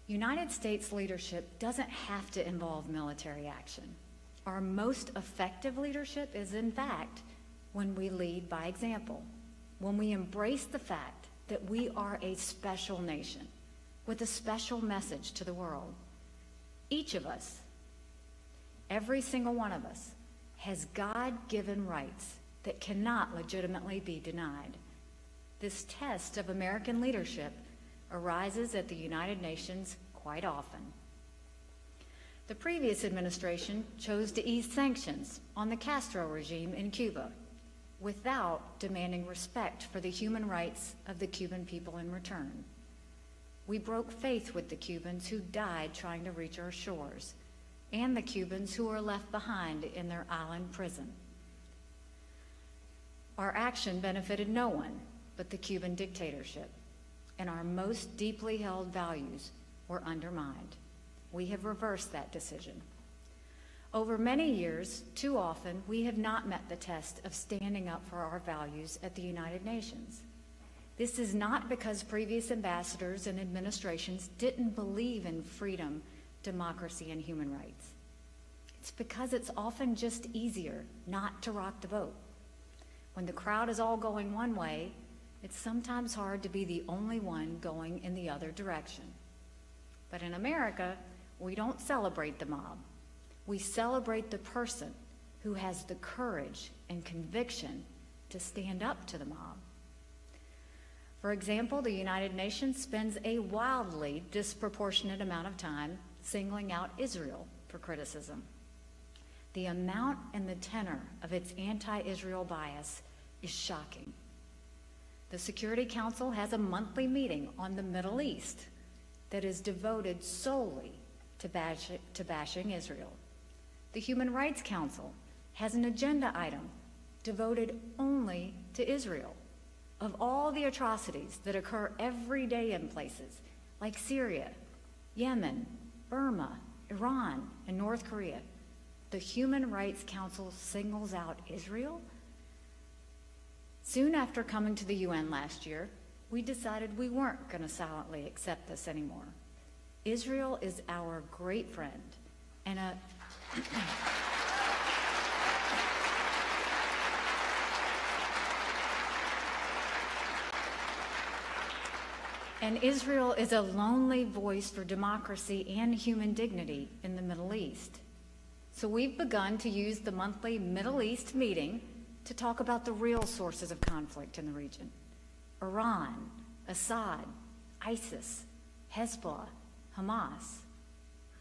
United States leadership doesn't have to involve military action. Our most effective leadership is, in fact, when we lead by example, when we embrace the fact that we are a special nation with a special message to the world. Each of us, every single one of us, has God-given rights that cannot legitimately be denied. This test of American leadership arises at the United Nations quite often. The previous administration chose to ease sanctions on the Castro regime in Cuba without demanding respect for the human rights of the Cuban people in return. We broke faith with the Cubans who died trying to reach our shores, and the Cubans who were left behind in their island prison. Our action benefited no one but the Cuban dictatorship, and our most deeply held values were undermined. We have reversed that decision. Over many years, too often, we have not met the test of standing up for our values at the United Nations. This is not because previous ambassadors and administrations didn't believe in freedom, democracy, and human rights. It's because it's often just easier not to rock the boat. When the crowd is all going one way, it's sometimes hard to be the only one going in the other direction. But in America, we don't celebrate the mob. We celebrate the person who has the courage and conviction to stand up to the mob. For example, the United Nations spends a wildly disproportionate amount of time singling out Israel for criticism. The amount and the tenor of its anti-Israel bias is shocking. The Security Council has a monthly meeting on the Middle East that is devoted solely to bashing Israel. The Human Rights Council has an agenda item devoted only to Israel. Of all the atrocities that occur every day in places like Syria, Yemen, Burma, Iran, and North Korea, the Human Rights Council singles out Israel? Soon after coming to the UN last year, we decided we weren't going to silently accept this anymore. Israel is our great friend and Israel is a lonely voice for democracy and human dignity in the Middle East. So we've begun to use the monthly Middle East meeting to talk about the real sources of conflict in the region: Iran, Assad, ISIS, Hezbollah, Hamas.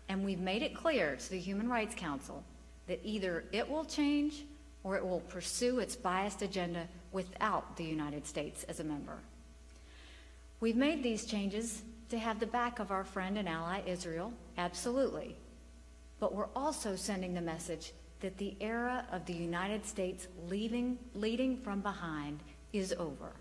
And we've made it clear to the Human Rights Council that either it will change or it will pursue its biased agenda without the United States as a member. We've made these changes to have the back of our friend and ally Israel, absolutely. But we're also sending the message that the era of the United States leading from behind is over.